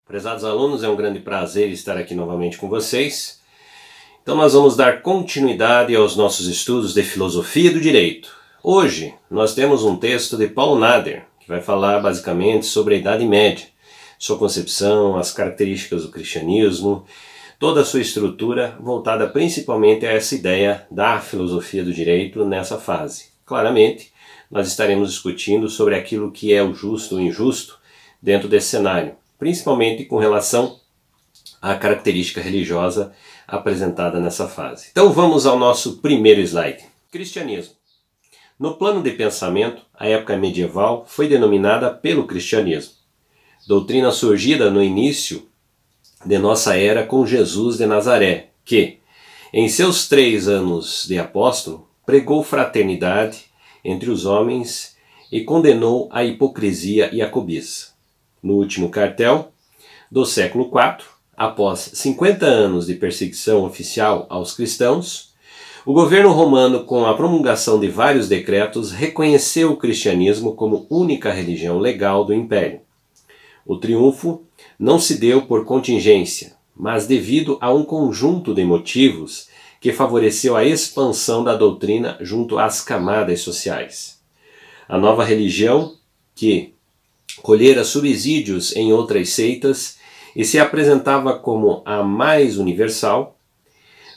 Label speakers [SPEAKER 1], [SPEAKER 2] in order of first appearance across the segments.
[SPEAKER 1] Prezados alunos, é um grande prazer estar aqui novamente com vocês. Então nós vamos dar continuidade aos nossos estudos de filosofia do direito. Hoje nós temos um texto de Paul Nader, que vai falar basicamente sobre a Idade Média, sua concepção, as características do cristianismo, toda a sua estrutura voltada principalmente a essa ideia da filosofia do direito nessa fase. Claramente, nós estaremos discutindo sobre aquilo que é o justo ou injusto dentro desse cenário, principalmente com relação à característica religiosa apresentada nessa fase. Então vamos ao nosso primeiro slide. Cristianismo. No plano de pensamento, a época medieval foi denominada pelo cristianismo. Doutrina surgida no início de nossa era com Jesus de Nazaré, que, em seus 3 anos de apóstolo, pregou fraternidade entre os homens e condenou a hipocrisia e a cobiça. No último cartel do século IV, após 50 anos de perseguição oficial aos cristãos, o governo romano, com a promulgação de vários decretos, reconheceu o cristianismo como única religião legal do império. O triunfo não se deu por contingência, mas devido a um conjunto de motivos que favoreceu a expansão da doutrina junto às camadas sociais. A nova religião, que colhera subsídios em outras seitas e se apresentava como a mais universal,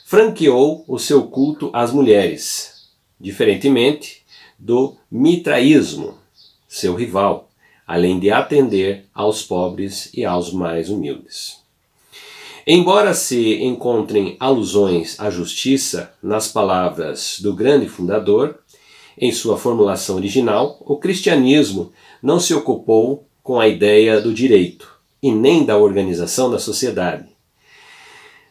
[SPEAKER 1] franqueou o seu culto às mulheres, diferentemente do mitraísmo, seu rival, além de atender aos pobres e aos mais humildes. Embora se encontrem alusões à justiça nas palavras do grande fundador, em sua formulação original, o cristianismo não se ocupou com a ideia do direito e nem da organização da sociedade,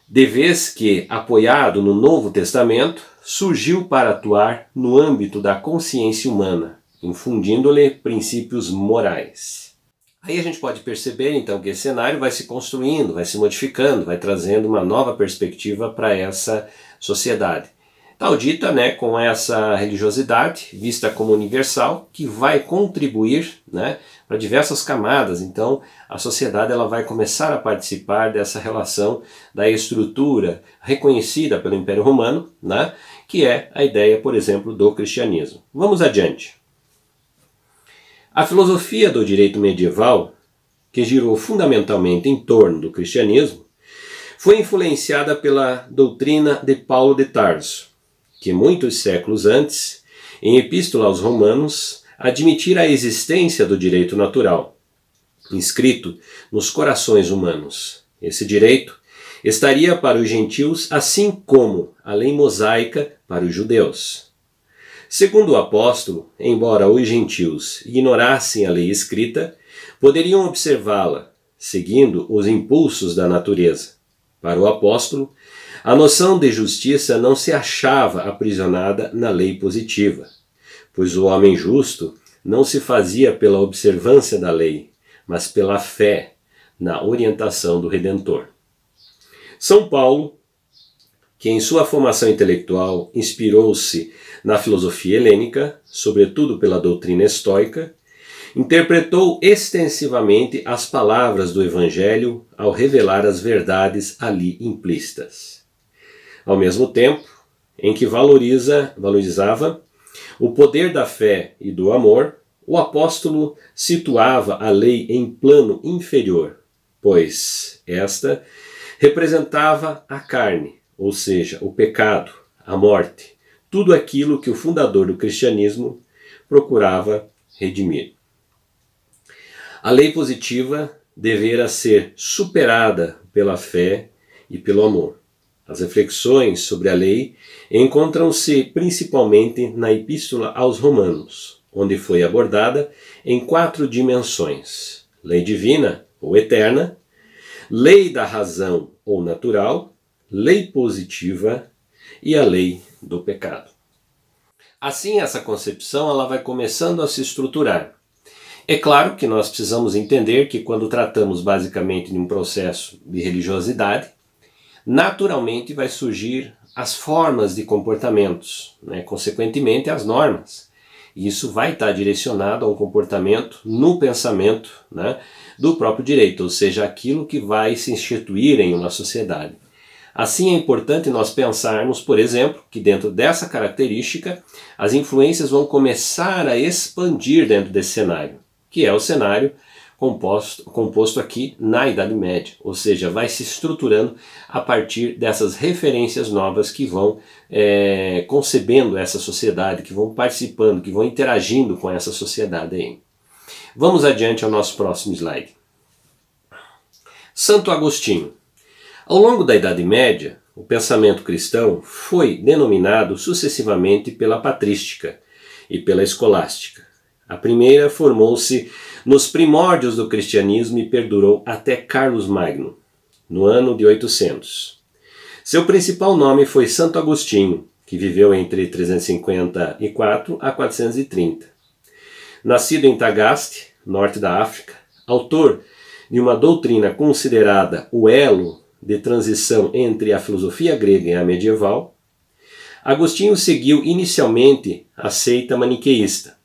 [SPEAKER 1] de vez que, apoiado no Novo Testamento, surgiu para atuar no âmbito da consciência humana, infundindo-lhe princípios morais. Aí a gente pode perceber então que esse cenário vai se construindo, vai se modificando, vai trazendo uma nova perspectiva para essa sociedade. Tal dita, com essa religiosidade vista como universal, que vai contribuir, para diversas camadas. Então a sociedade ela vai começar a participar dessa relação da estrutura reconhecida pelo Império Romano, que é a ideia, por exemplo, do cristianismo. Vamos adiante. A filosofia do direito medieval, que girou fundamentalmente em torno do cristianismo, foi influenciada pela doutrina de Paulo de Tarso, que muitos séculos antes, em Epístola aos Romanos, admitira a existência do direito natural, inscrito nos corações humanos. Esse direito estaria para os gentios assim como a lei mosaica para os judeus. Segundo o apóstolo, embora os gentios ignorassem a lei escrita, poderiam observá-la, seguindo os impulsos da natureza. Para o apóstolo, a noção de justiça não se achava aprisionada na lei positiva, pois o homem justo não se fazia pela observância da lei, mas pela fé na orientação do Redentor. São Paulo, que em sua formação intelectual inspirou-se na filosofia helênica, sobretudo pela doutrina estoica, interpretou extensivamente as palavras do Evangelho ao revelar as verdades ali implícitas. Ao mesmo tempo em que valorizava o poder da fé e do amor, o apóstolo situava a lei em plano inferior, pois esta representava a carne, ou seja, o pecado, a morte, tudo aquilo que o fundador do cristianismo procurava redimir. A lei positiva devera ser superada pela fé e pelo amor. As reflexões sobre a lei encontram-se principalmente na Epístola aos Romanos, onde foi abordada em 4 dimensões: lei divina ou eterna, lei da razão ou natural, lei positiva e a lei do pecado. Assim, essa concepção ela vai começando a se estruturar. É claro que nós precisamos entender que quando tratamos basicamente de um processo de religiosidade, naturalmente vai surgir as formas de comportamentos, né? Consequentemente as normas. E isso vai estar direcionado a um comportamento no pensamento, né, do próprio direito, ou seja, aquilo que vai se instituir em uma sociedade. Assim é importante nós pensarmos, por exemplo, que dentro dessa característica as influências vão começar a expandir dentro desse cenário, que é o cenário composto aqui na Idade Média, ou seja, vai se estruturando a partir dessas referências novas que vão concebendo essa sociedade, que vão participando, que vão interagindo com essa sociedade aí. Vamos adiante ao nosso próximo slide. Santo Agostinho. Ao longo da Idade Média, o pensamento cristão foi denominado sucessivamente pela patrística e pela escolástica. A primeira formou-se nos primórdios do cristianismo e perdurou até Carlos Magno, no ano de 800. Seu principal nome foi Santo Agostinho, que viveu entre 354 a 430. Nascido em Tagaste, norte da África, autor de uma doutrina considerada o elo de transição entre a filosofia grega e a medieval, Agostinho seguiu inicialmente a seita maniqueísta,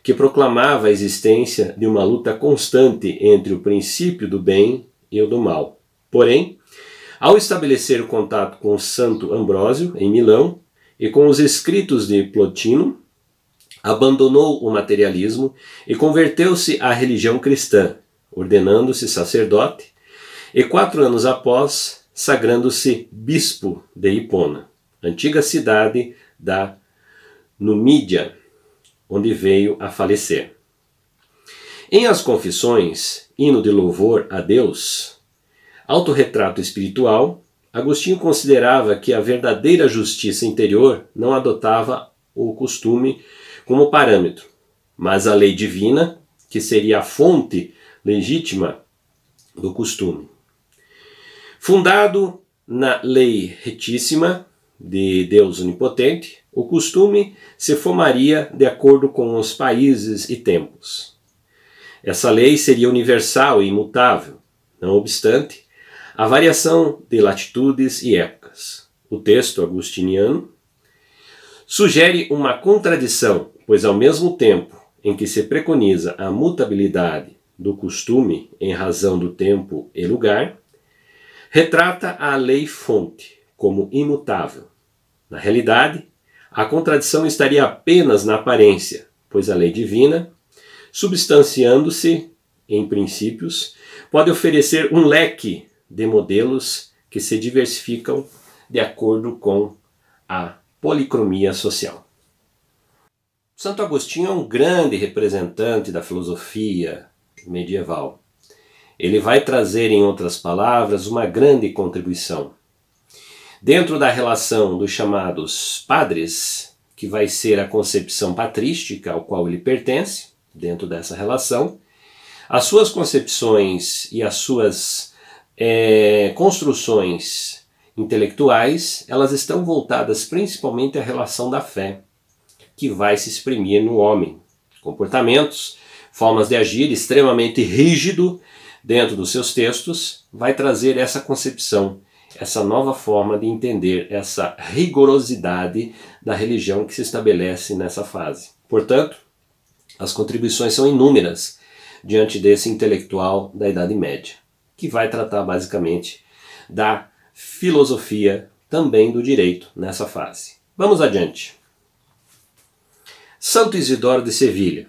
[SPEAKER 1] que proclamava a existência de uma luta constante entre o princípio do bem e o do mal. Porém, ao estabelecer o contato com o Santo Ambrósio, em Milão, e com os escritos de Plotino, abandonou o materialismo e converteu-se à religião cristã, ordenando-se sacerdote, e 4 anos após, sagrando-se bispo de Hipona, antiga cidade da Numídia, onde veio a falecer. Em As Confissões, hino de louvor a Deus, autorretrato espiritual, Agostinho considerava que a verdadeira justiça interior não adotava o costume como parâmetro, mas a lei divina, que seria a fonte legítima do costume. Fundado na lei retíssima de Deus onipotente, o costume se formaria de acordo com os países e tempos. Essa lei seria universal e imutável, não obstante a variação de latitudes e épocas. O texto agostiniano sugere uma contradição, pois ao mesmo tempo em que se preconiza a mutabilidade do costume em razão do tempo e lugar, retrata a lei-fonte como imutável. Na realidade, a contradição estaria apenas na aparência, pois a lei divina, substanciando-se em princípios, pode oferecer um leque de modelos que se diversificam de acordo com a policromia social. Santo Agostinho é um grande representante da filosofia medieval. Ele vai trazer, em outras palavras, uma grande contribuição. Dentro da relação dos chamados padres, que vai ser a concepção patrística ao qual ele pertence, dentro dessa relação, as suas concepções e as suas construções intelectuais, elas estão voltadas principalmente à relação da fé, que vai se exprimir no homem. Comportamentos, formas de agir extremamente rígido dentro dos seus textos, vai trazer essa concepção, essa nova forma de entender essa rigorosidade da religião que se estabelece nessa fase. Portanto, as contribuições são inúmeras diante desse intelectual da Idade Média, que vai tratar basicamente da filosofia, também do direito nessa fase. Vamos adiante. Santo Isidoro de Sevilha.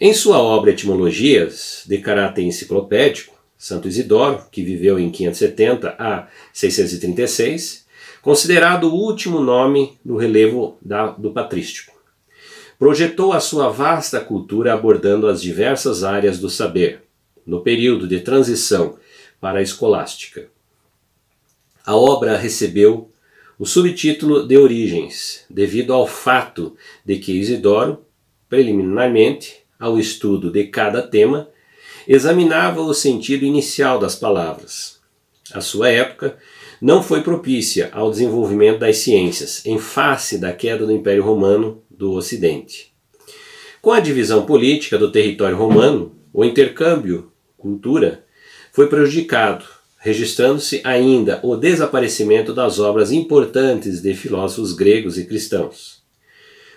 [SPEAKER 1] Em sua obra Etimologias, de caráter enciclopédico, Santo Isidoro, que viveu em 570 a 636, considerado o último nome do relevo do patrístico, projetou a sua vasta cultura abordando as diversas áreas do saber, no período de transição para a escolástica. A obra recebeu o subtítulo de Origens, devido ao fato de que Isidoro, preliminarmente ao estudo de cada tema, examinava o sentido inicial das palavras. A sua época não foi propícia ao desenvolvimento das ciências, em face da queda do Império Romano do Ocidente. Com a divisão política do território romano, o intercâmbio cultura foi prejudicado, registrando-se ainda o desaparecimento das obras importantes de filósofos gregos e cristãos.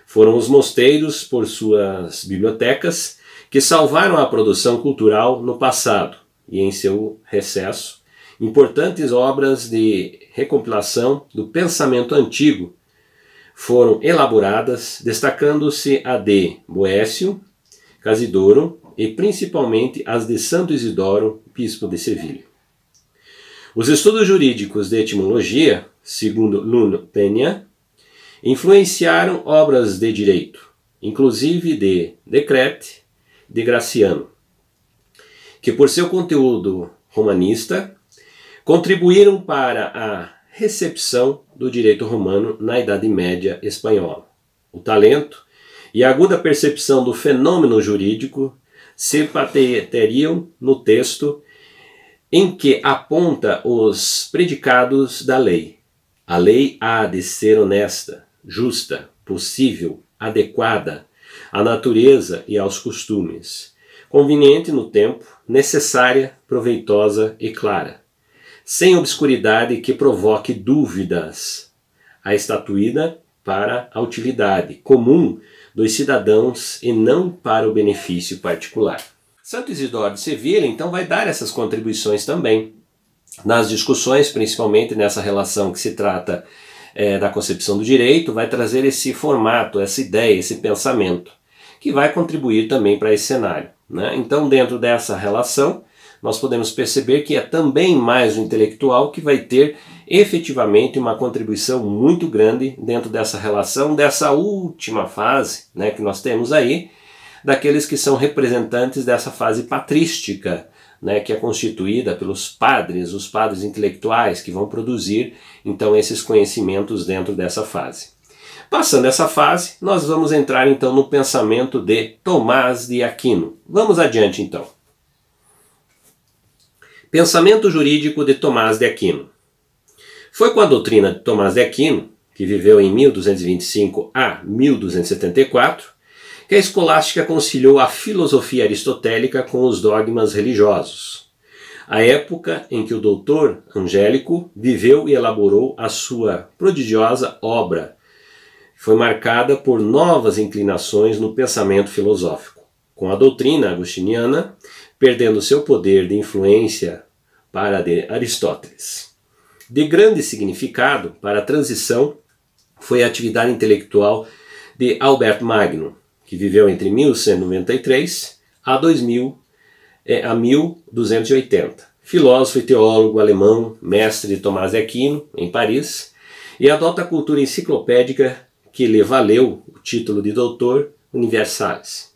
[SPEAKER 1] Foram os mosteiros, por suas bibliotecas, que salvaram a produção cultural no passado e, em seu recesso, importantes obras de recompilação do pensamento antigo foram elaboradas, destacando-se a de Boécio, Casidoro e principalmente as de Santo Isidoro, bispo de Sevilha. Os estudos jurídicos de etimologia, segundo Nuno Peña, influenciaram obras de direito, inclusive de Decrete de Graciano, que por seu conteúdo romanista contribuíram para a recepção do direito romano na Idade Média espanhola. O talento e a aguda percepção do fenômeno jurídico se patenteriam no texto em que aponta os predicados da lei. A lei há de ser honesta, justa, possível, adequada à natureza e aos costumes, conveniente no tempo, necessária, proveitosa e clara, sem obscuridade que provoque dúvidas, a estatuída para a utilidade comum dos cidadãos e não para o benefício particular. Santo Isidoro de Sevilha, então, vai dar essas contribuições também nas discussões, principalmente nessa relação que se trata da concepção do direito, vai trazer esse formato, essa ideia, esse pensamento, que vai contribuir também para esse cenário, né? Então, dentro dessa relação, nós podemos perceber que é também mais o intelectual que vai ter efetivamente uma contribuição muito grande dentro dessa relação, dessa última fase, né, que nós temos aí, daqueles que são representantes dessa fase patrística, né, que é constituída pelos padres, os padres intelectuais que vão produzir então esses conhecimentos dentro dessa fase. Passando essa fase, nós vamos entrar então no pensamento de Tomás de Aquino. Vamos adiante então. Pensamento jurídico de Tomás de Aquino. Foi com a doutrina de Tomás de Aquino, que viveu em 1225 a 1274, que a escolástica conciliou a filosofia aristotélica com os dogmas religiosos. A época em que o doutor Angélico viveu e elaborou a sua prodigiosa obra foi marcada por novas inclinações no pensamento filosófico, com a doutrina agostiniana perdendo seu poder de influência para a de Aristóteles. De grande significado para a transição foi a atividade intelectual de Alberto Magno, que viveu entre 1193 a 1280. Filósofo e teólogo alemão, mestre de Tomás de Aquino, em Paris, e adota a cultura enciclopédica que lhe valeu o título de doutor universalis.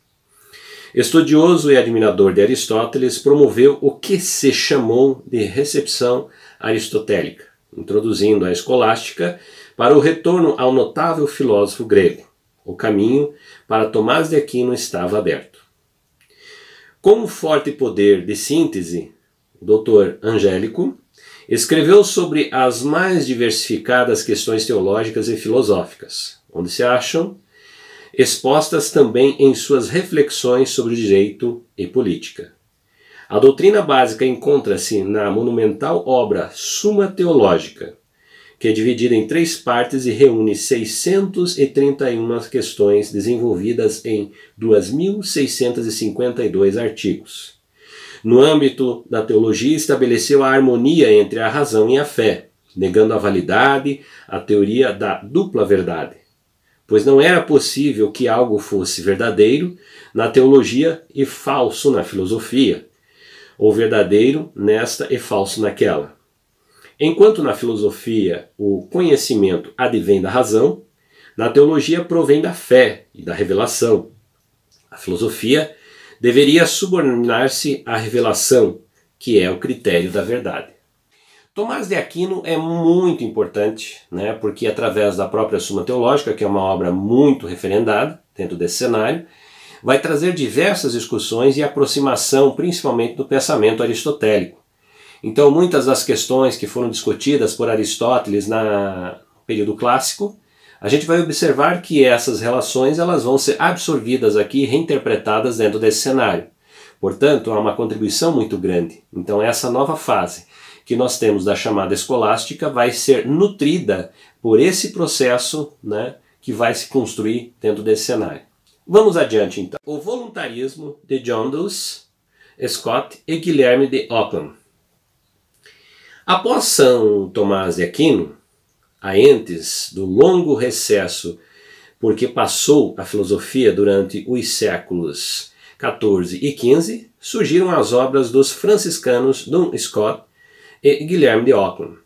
[SPEAKER 1] Estudioso e admirador de Aristóteles, promoveu o que se chamou de recepção aristotélica, introduzindo a escolástica para o retorno ao notável filósofo grego. O caminho para Tomás de Aquino estava aberto. Com um forte poder de síntese, o doutor Angélico escreveu sobre as mais diversificadas questões teológicas e filosóficas, onde se acham expostas também em suas reflexões sobre direito e política. A doutrina básica encontra-se na monumental obra Summa Theologica, que é dividida em 3 partes e reúne 631 questões desenvolvidas em 2.652 artigos. No âmbito da teologia, estabeleceu a harmonia entre a razão e a fé, negando a validade, a teoria da dupla verdade, pois não era possível que algo fosse verdadeiro na teologia e falso na filosofia, ou verdadeiro nesta e falso naquela. Enquanto na filosofia o conhecimento advém da razão, na teologia provém da fé e da revelação. A filosofia deveria subordinar-se à revelação, que é o critério da verdade. Tomás de Aquino é muito importante, né, porque através da própria Summa Theologica, que é uma obra muito referendada dentro desse cenário, vai trazer diversas discussões e aproximação principalmente do pensamento aristotélico. Então muitas das questões que foram discutidas por Aristóteles no período clássico a gente vai observar que essas relações elas vão ser absorvidas aqui e reinterpretadas dentro desse cenário. Portanto, há uma contribuição muito grande. Então essa nova fase que nós temos da chamada escolástica vai ser nutrida por esse processo, né, que vai se construir dentro desse cenário. Vamos adiante então. O voluntarismo de John Duns Scott e Guilherme de Ockham. Após São Tomás de Aquino, antes do longo recesso porque passou a filosofia durante os séculos XIV e XV, surgiram as obras dos franciscanos Duns Scott e Guilherme de Ockham,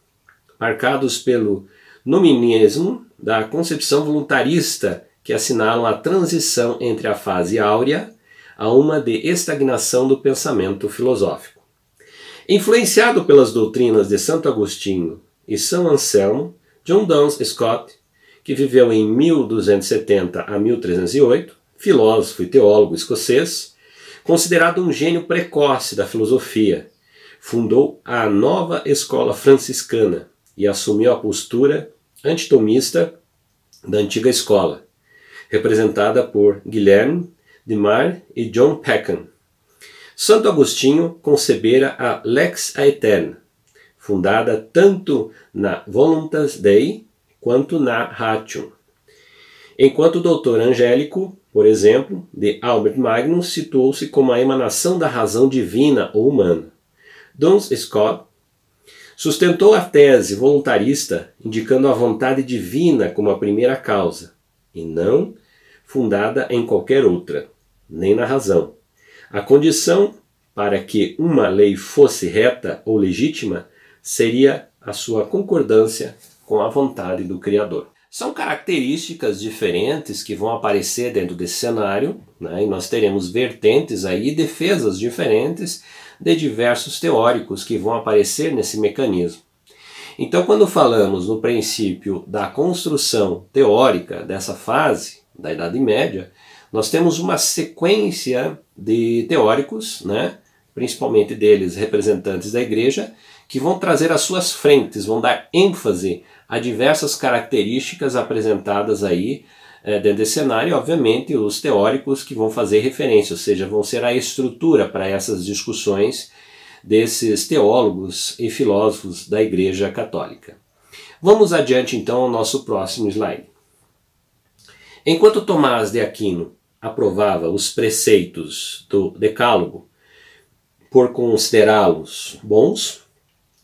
[SPEAKER 1] marcados pelo nominalismo da concepção voluntarista que assinalam a transição entre a fase áurea a uma de estagnação do pensamento filosófico. Influenciado pelas doutrinas de Santo Agostinho e São Anselmo, John Duns Scott, que viveu em 1270 a 1308, filósofo e teólogo escocês, considerado um gênio precoce da filosofia, fundou a nova escola franciscana e assumiu a postura antitomista da antiga escola, representada por Guilherme de Mar e John Peckham. Santo Agostinho concebera a Lex Aeterna, fundada tanto na Voluntas Dei quanto na Ratio. Enquanto o doutor Angélico, por exemplo, de Albert Magnus, situou-se como a emanação da razão divina ou humana. Duns Scott sustentou a tese voluntarista, indicando a vontade divina como a primeira causa, e não fundada em qualquer outra, nem na razão. A condição para que uma lei fosse reta ou legítima seria a sua concordância com a vontade do Criador. São características diferentes que vão aparecer dentro desse cenário, né? E nós teremos vertentes aí, defesas diferentes de diversos teóricos que vão aparecer nesse mecanismo. Então, quando falamos no princípio da construção teórica dessa fase da Idade Média, nós temos uma sequência de teóricos, né? Principalmente deles representantes da Igreja, que vão trazer as suas frentes, vão dar ênfase a diversas características apresentadas aí dentro desse cenário, e obviamente os teóricos que vão fazer referência, ou seja, vão ser a estrutura para essas discussões desses teólogos e filósofos da Igreja Católica. Vamos adiante então ao nosso próximo slide. Enquanto Tomás de Aquino aprovava os preceitos do Decálogo por considerá-los bons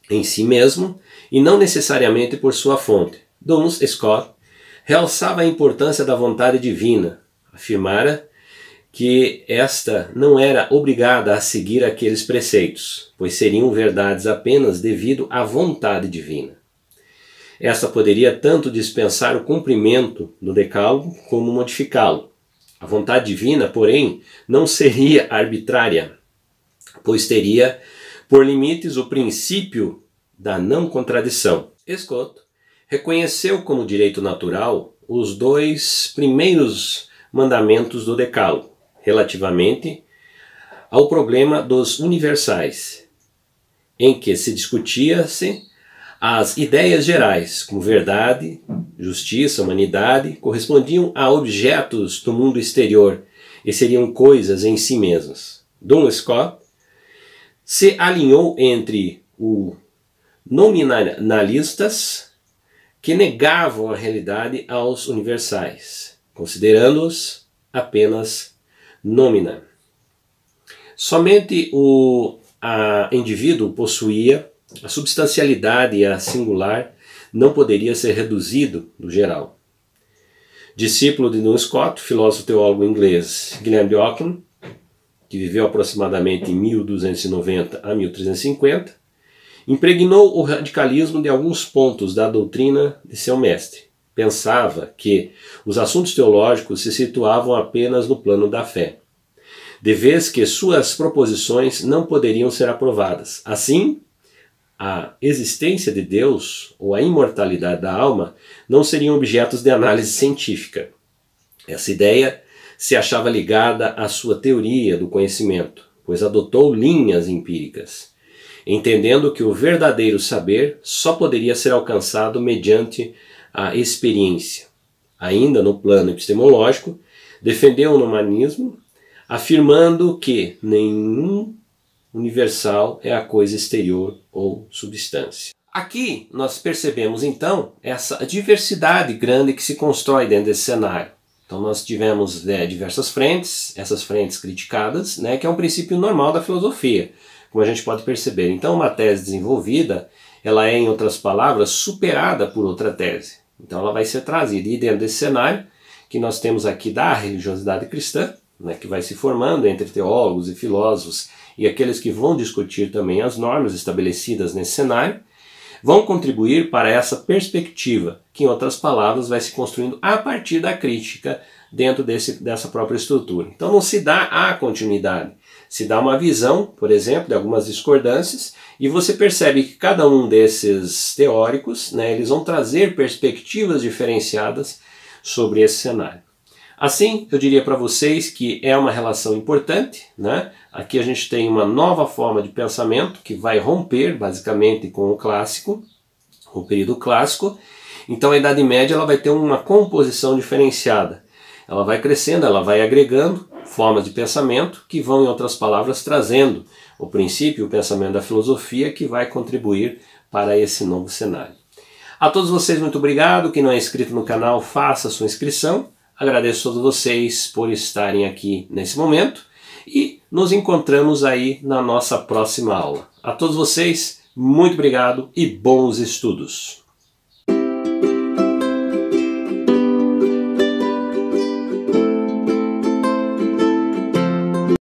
[SPEAKER 1] em si mesmo e não necessariamente por sua fonte, Duns Scott realçava a importância da vontade divina, afirmara que esta não era obrigada a seguir aqueles preceitos, pois seriam verdades apenas devido à vontade divina. Esta poderia tanto dispensar o cumprimento do decálogo como modificá-lo. A vontade divina, porém, não seria arbitrária, pois teria por limites o princípio da não contradição. Scott reconheceu como direito natural os dois primeiros mandamentos do Decálogo, relativamente ao problema dos universais, em que se discutia-se as ideias gerais, como verdade, justiça, humanidade, correspondiam a objetos do mundo exterior e seriam coisas em si mesmas. Duns Scott se alinhou entre os nominalistas que negavam a realidade aos universais, considerando-os apenas nómina. Somente o indivíduo possuía a substancialidade e a singular não poderia ser reduzido do geral. Discípulo de Duns Scott, filósofo teólogo inglês Guilherme de Ockham, que viveu aproximadamente em 1290 a 1350, impregnou o radicalismo de alguns pontos da doutrina de seu mestre. Pensava que os assuntos teológicos se situavam apenas no plano da fé, de vez que suas proposições não poderiam ser aprovadas. Assim, a existência de Deus ou a imortalidade da alma não seriam objetos de análise científica. Essa ideia se achava ligada à sua teoria do conhecimento, pois adotou linhas empíricas, entendendo que o verdadeiro saber só poderia ser alcançado mediante a experiência. ainda no plano epistemológico, defendeu o nonanismo, afirmando que nenhum universal é a coisa exterior ou substância. Aqui nós percebemos então essa diversidade grande que se constrói dentro desse cenário. Então nós tivemos diversas frentes, essas frentes criticadas, que é um princípio normal da filosofia, como a gente pode perceber. Então uma tese desenvolvida, ela é, em outras palavras, superada por outra tese. Então ela vai ser trazida. E dentro desse cenário que nós temos aqui da religiosidade cristã, que vai se formando entre teólogos e filósofos e aqueles que vão discutir também as normas estabelecidas nesse cenário, vão contribuir para essa perspectiva, que em outras palavras vai se construindo a partir da crítica dentro dessa própria estrutura. Então não se dá a continuidade, se dá uma visão, por exemplo, de algumas discordâncias, e você percebe que cada um desses teóricos, eles vão trazer perspectivas diferenciadas sobre esse cenário. Assim, eu diria para vocês que é uma relação importante, Aqui a gente tem uma nova forma de pensamento que vai romper basicamente com o clássico, o período clássico. Então a Idade Média ela vai ter uma composição diferenciada. Ela vai crescendo, ela vai agregando formas de pensamento que vão, em outras palavras, trazendo o princípio, o pensamento da filosofia que vai contribuir para esse novo cenário. A todos vocês, muito obrigado. Quem não é inscrito no canal, faça a sua inscrição. Agradeço a todos vocês por estarem aqui nesse momento e nos encontramos aí na nossa próxima aula. A todos vocês, muito obrigado e bons estudos!